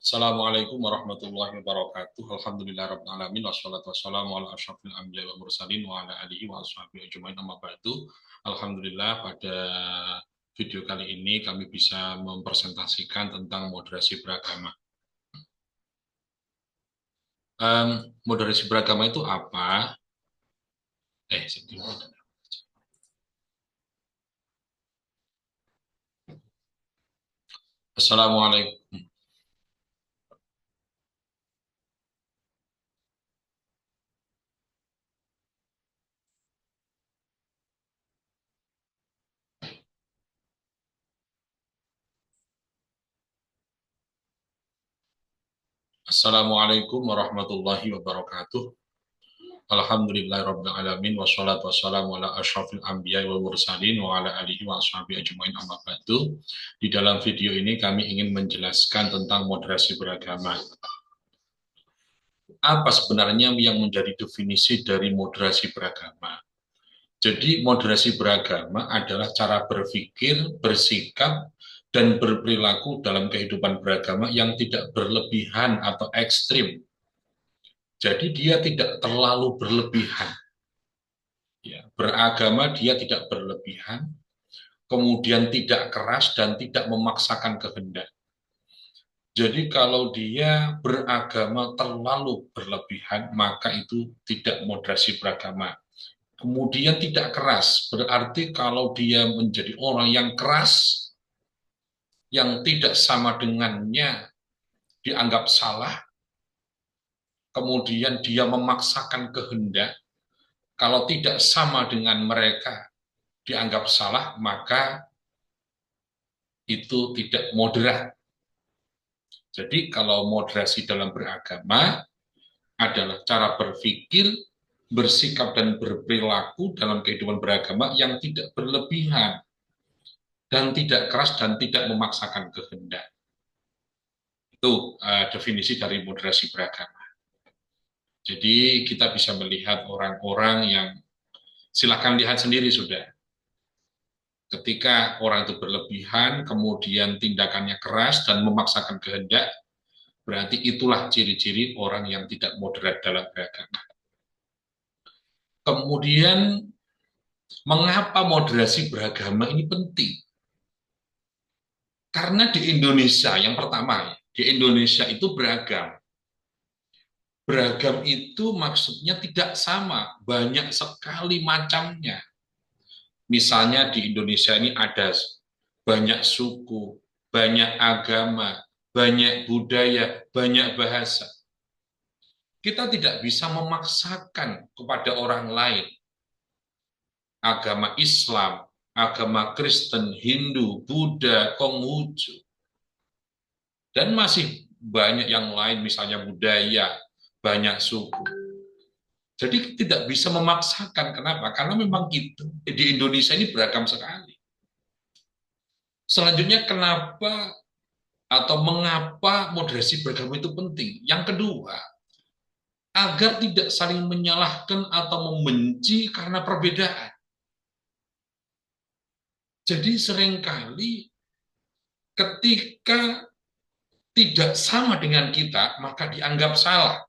Assalamualaikum warahmatullahi wabarakatuh. Alhamdulillahirabbil alamin wassalatu wassalamu ala asyrofil anbiya'i wal mursalin wa ala alihi wa ashabihi ajmain amma ba'du. Alhamdulillah pada video kali ini kami bisa mempresentasikan tentang moderasi beragama. Moderasi beragama itu apa? Assalamualaikum. Assalamualaikum warahmatullahi wabarakatuh. Alhamdulillahirabbil alamin wassalatu wassalamu ala asyrofil anbiya'i wal mursalin wa ala alihi wa ashabihi ajmain amma ba'du. Di dalam video ini kami ingin menjelaskan tentang moderasi beragama. Apa sebenarnya yang menjadi definisi dari moderasi beragama? Jadi moderasi beragama adalah cara berpikir, bersikap, dan berperilaku dalam kehidupan beragama yang tidak berlebihan atau ekstrim. Jadi dia tidak terlalu berlebihan. Ya, beragama dia tidak berlebihan, kemudian tidak keras dan tidak memaksakan kehendak. Jadi kalau dia beragama terlalu berlebihan, maka itu tidak moderasi beragama. Kemudian tidak keras, berarti kalau dia menjadi orang yang keras, yang tidak sama dengannya dianggap salah, kemudian dia memaksakan kehendak, kalau tidak sama dengan mereka dianggap salah, maka itu tidak moderat. Jadi kalau moderasi dalam beragama adalah cara berpikir, bersikap dan berperilaku dalam kehidupan beragama yang tidak berlebihan dan tidak keras dan tidak memaksakan kehendak. Itu definisi dari moderasi beragama. Jadi kita bisa melihat orang-orang yang silakan lihat sendiri sudah. Ketika orang itu berlebihan, kemudian tindakannya keras dan memaksakan kehendak, berarti itulah ciri-ciri orang yang tidak moderat dalam beragama. Kemudian, mengapa moderasi beragama ini penting? Karena di Indonesia, yang pertama, di Indonesia itu beragam. Beragam itu maksudnya tidak sama, banyak sekali macamnya. Misalnya di Indonesia ini ada banyak suku, banyak agama, banyak budaya, banyak bahasa. Kita tidak bisa memaksakan kepada orang lain agama Islam, agama Kristen, Hindu, Buddha, Konghucu, dan masih banyak yang lain, misalnya budaya, banyak suku. Jadi tidak bisa memaksakan. Kenapa? Karena memang itu di Indonesia ini beragam sekali. Selanjutnya, kenapa atau mengapa moderasi beragama itu penting? Yang kedua, agar tidak saling menyalahkan atau membenci karena perbedaan. Jadi seringkali ketika tidak sama dengan kita, maka dianggap salah.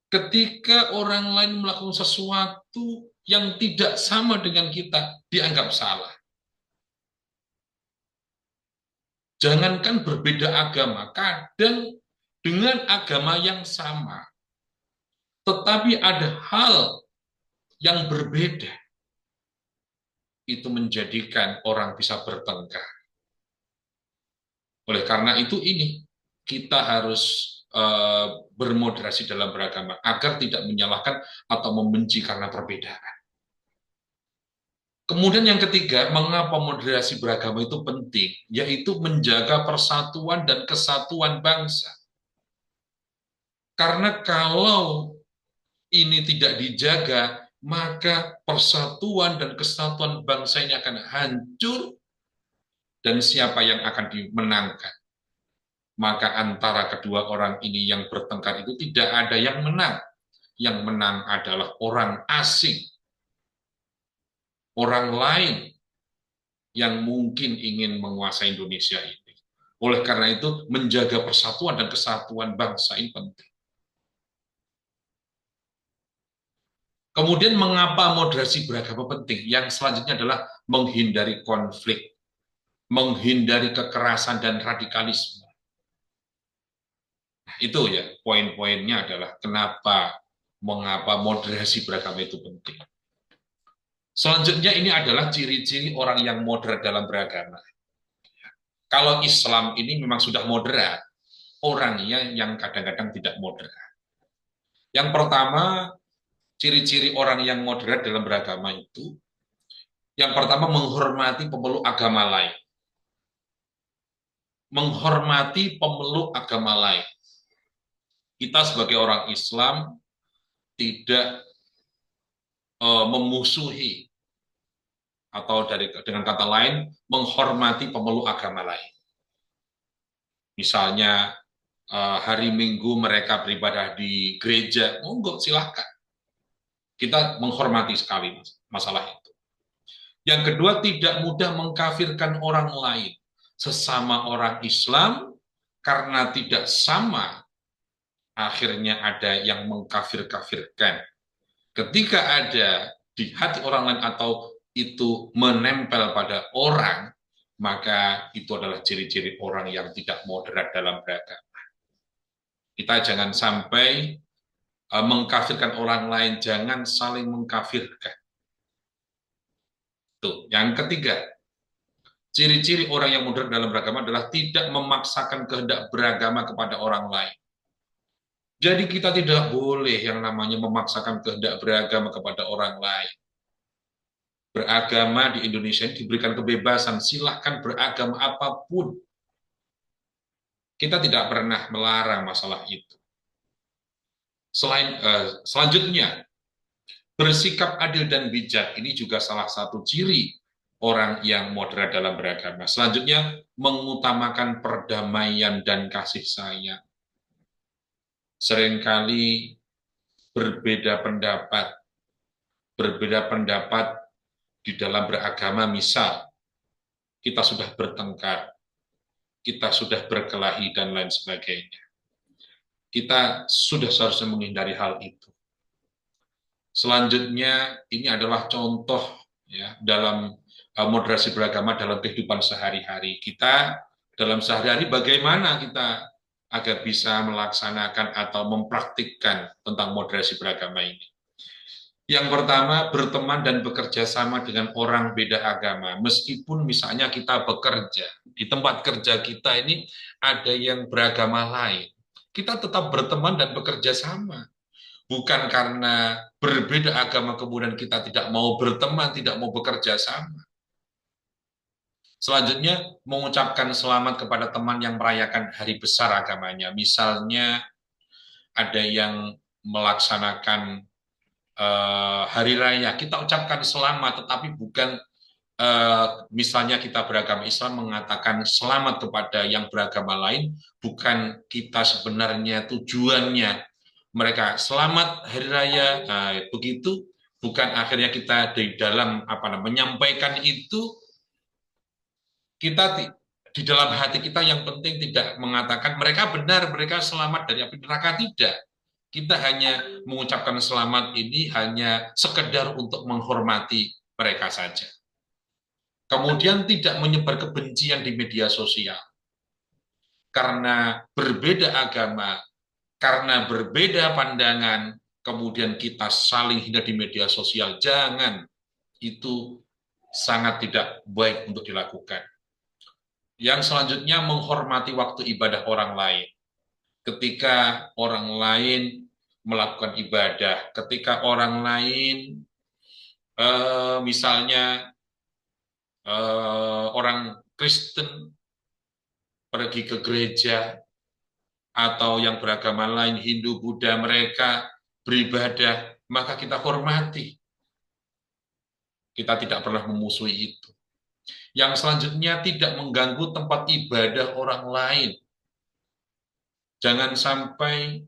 Ketika orang lain melakukan sesuatu yang tidak sama dengan kita, dianggap salah. Jangankan berbeda agama, kadang dengan agama yang sama, tetapi ada hal yang berbeda, itu menjadikan orang bisa bertengkar. Oleh karena itu kita harus bermoderasi dalam beragama agar tidak menyalahkan atau membenci karena perbedaan. Kemudian yang ketiga, mengapa moderasi beragama itu penting? Yaitu menjaga persatuan dan kesatuan bangsa. Karena kalau ini tidak dijaga, maka persatuan dan kesatuan bangsa ini akan hancur, dan siapa yang akan dimenangkan? Maka antara kedua orang ini yang bertengkar itu tidak ada yang menang. Yang menang adalah orang asing, orang lain yang mungkin ingin menguasai Indonesia ini. Oleh karena itu, menjaga persatuan dan kesatuan bangsa ini penting. Kemudian mengapa moderasi beragama penting? Yang selanjutnya adalah menghindari konflik, menghindari kekerasan dan radikalisme. Nah, itu ya poin-poinnya adalah mengapa moderasi beragama itu penting. Selanjutnya ini adalah ciri-ciri orang yang moderat dalam beragama. Kalau Islam ini memang sudah moderat, orangnya yang kadang-kadang tidak moderat. Yang pertama, ciri-ciri orang yang moderat dalam beragama itu, yang pertama menghormati pemeluk agama lain. Menghormati pemeluk agama lain. Kita sebagai orang Islam tidak memusuhi atau dengan kata lain menghormati pemeluk agama lain. Misalnya hari Minggu mereka beribadah di gereja, monggo silahkan. Kita menghormati sekali masalah itu. Yang kedua, tidak mudah mengkafirkan orang lain. Sesama orang Islam, karena tidak sama, akhirnya ada yang mengkafir-kafirkan. Ketika ada di hati orang lain atau itu menempel pada orang, maka itu adalah ciri-ciri orang yang tidak moderat dalam beragama. Kita jangan sampai mengkafirkan orang lain, jangan saling mengkafirkan. Tuh. Yang ketiga, ciri-ciri orang yang moderat dalam beragama adalah tidak memaksakan kehendak beragama kepada orang lain. Jadi kita tidak boleh yang namanya memaksakan kehendak beragama kepada orang lain. Beragama di Indonesia ini diberikan kebebasan, silahkan beragama apapun. Kita tidak pernah melarang masalah itu. Selanjutnya, bersikap adil dan bijak, ini juga salah satu ciri orang yang moderat dalam beragama. Selanjutnya, mengutamakan perdamaian dan kasih sayang. Seringkali berbeda pendapat di dalam beragama, misal kita sudah bertengkar, kita sudah berkelahi, dan lain sebagainya. Kita sudah seharusnya menghindari hal itu. Selanjutnya, ini adalah contoh ya dalam moderasi beragama dalam kehidupan sehari-hari. Kita dalam sehari-hari bagaimana kita agar bisa melaksanakan atau mempraktikkan tentang moderasi beragama ini. Yang pertama, berteman dan bekerja sama dengan orang beda agama. Meskipun misalnya kita bekerja, di tempat kerja kita ini ada yang beragama lain. Kita tetap berteman dan bekerja sama. Bukan karena berbeda agama kemudian kita tidak mau berteman, tidak mau bekerja sama. Selanjutnya, mengucapkan selamat kepada teman yang merayakan hari besar agamanya. Misalnya, ada yang melaksanakan hari raya, kita ucapkan selamat, tetapi bukan misalnya kita beragama Islam mengatakan selamat kepada yang beragama lain, bukan kita sebenarnya tujuannya mereka selamat hari raya, nah, begitu, bukan akhirnya kita di dalam menyampaikan itu, kita di dalam hati kita yang penting tidak mengatakan mereka benar, mereka selamat dari api neraka, tidak. Kita hanya mengucapkan selamat ini hanya sekedar untuk menghormati mereka saja. Kemudian tidak menyebar kebencian di media sosial. Karena berbeda agama, karena berbeda pandangan, kemudian kita saling hina di media sosial. Jangan, itu sangat tidak baik untuk dilakukan. Yang selanjutnya, menghormati waktu ibadah orang lain. Ketika orang lain melakukan ibadah, ketika orang lain misalnya orang Kristen pergi ke gereja, atau yang beragama lain, Hindu, Buddha, mereka beribadah, maka kita hormati. Kita tidak pernah memusuhi itu. Yang selanjutnya, tidak mengganggu tempat ibadah orang lain. Jangan sampai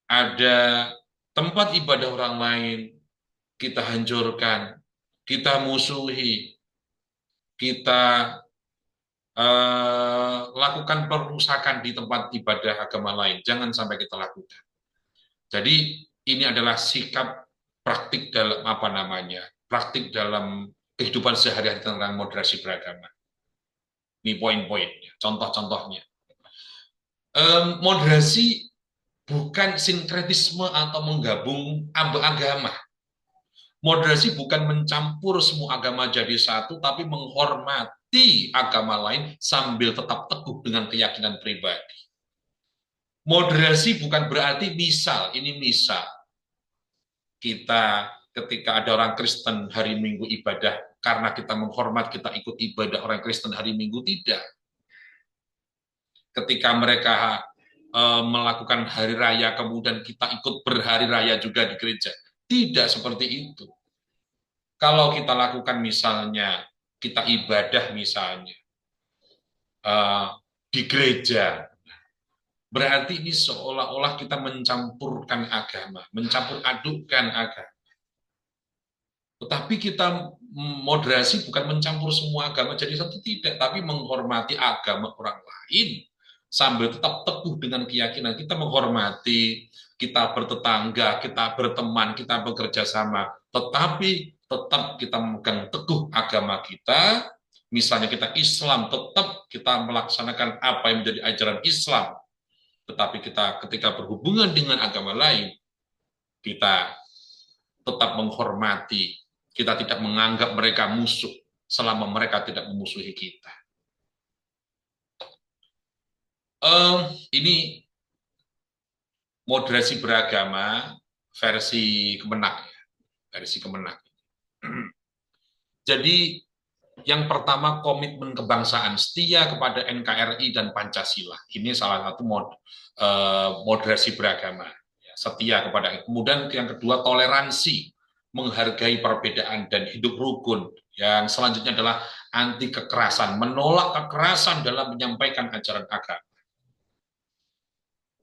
ada tempat ibadah orang lain kita hancurkan, kita musuhi, kita lakukan perusakan di tempat ibadah agama lain. Jangan sampai kita lakukan. Jadi ini adalah sikap praktik dalam apa namanya, praktik dalam kehidupan sehari-hari tentang moderasi beragama. Ini poin-poinnya, contoh-contohnya. Moderasi bukan sinkretisme atau menggabung agama. Moderasi bukan mencampur semua agama jadi satu, tapi menghormati agama lain sambil tetap teguh dengan keyakinan pribadi. Moderasi bukan berarti misal, kita ketika ada orang Kristen hari Minggu ibadah, karena kita menghormat, kita ikut ibadah orang Kristen hari Minggu, tidak. Ketika mereka melakukan hari raya, kemudian kita ikut berhari raya juga di gereja. Tidak seperti itu. Kalau kita lakukan misalnya, kita ibadah misalnya di gereja, berarti ini seolah-olah kita mencampurkan agama, mencampur adukkan agama. Tetapi kita moderasi bukan mencampur semua agama jadi satu, tidak, tapi menghormati agama orang lain sambil tetap teguh dengan keyakinan kita, menghormati, kita bertetangga, kita berteman, kita bekerja sama, tetapi tetap kita memegang teguh agama kita. Misalnya kita Islam, tetap kita melaksanakan apa yang menjadi ajaran Islam, tetapi kita ketika berhubungan dengan agama lain, kita tetap menghormati, kita tidak menganggap mereka musuh selama mereka tidak memusuhi kita. Ini moderasi beragama versi Kemenak, versi Kemenak. Jadi yang pertama, komitmen kebangsaan, setia kepada NKRI dan Pancasila. Ini salah satu moderasi beragama, setia kepada. Kemudian yang kedua, toleransi, menghargai perbedaan dan hidup rukun. Yang selanjutnya adalah anti kekerasan, menolak kekerasan dalam menyampaikan ajaran agama.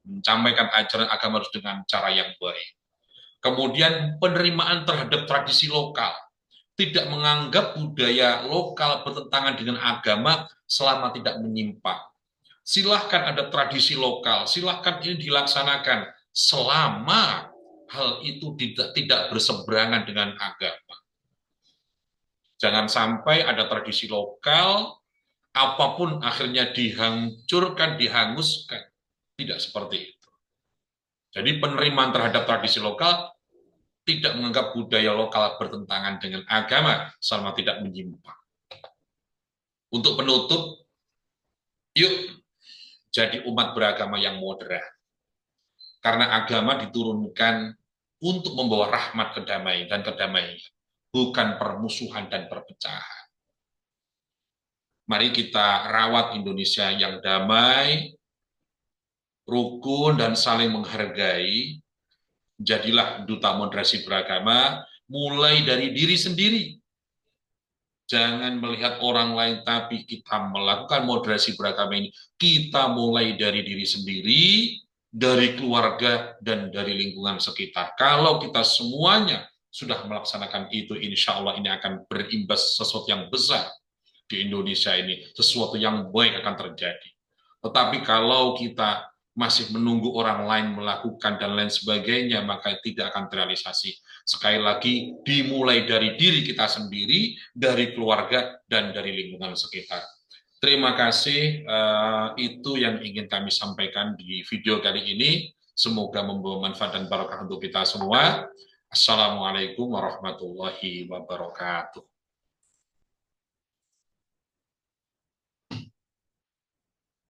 Menyampaikan ajaran agama harus dengan cara yang baik. Kemudian penerimaan terhadap tradisi lokal, tidak menganggap budaya lokal bertentangan dengan agama selama tidak menyimpang. Silahkan ada tradisi lokal, silahkan ini dilaksanakan selama hal itu tidak berseberangan dengan agama. Jangan sampai ada tradisi lokal, apapun akhirnya dihancurkan, dihanguskan. Tidak seperti itu. Jadi penerimaan terhadap tradisi lokal, tidak menganggap budaya lokal bertentangan dengan agama selama tidak menyimpang. Untuk penutup, yuk jadi umat beragama yang moderat. Karena agama diturunkan untuk membawa rahmat dan kedamaian, bukan permusuhan dan perpecahan. Mari kita rawat Indonesia yang damai, rukun, dan saling menghargai. Jadilah duta moderasi beragama, mulai dari diri sendiri. Jangan melihat orang lain, tapi kita melakukan moderasi beragama ini. Kita mulai dari diri sendiri, dari keluarga, dan dari lingkungan sekitar. Kalau kita semuanya sudah melaksanakan itu, insya Allah ini akan berimbas sesuatu yang besar di Indonesia ini. Sesuatu yang baik akan terjadi. Tetapi kalau kita masih menunggu orang lain melakukan dan lain sebagainya, maka tidak akan terrealisasi. Sekali lagi, dimulai dari diri kita sendiri, dari keluarga, dan dari lingkungan sekitar. Terima kasih, itu yang ingin kami sampaikan di video kali ini. Semoga membawa manfaat dan barokah untuk kita semua. Assalamualaikum warahmatullahi wabarakatuh.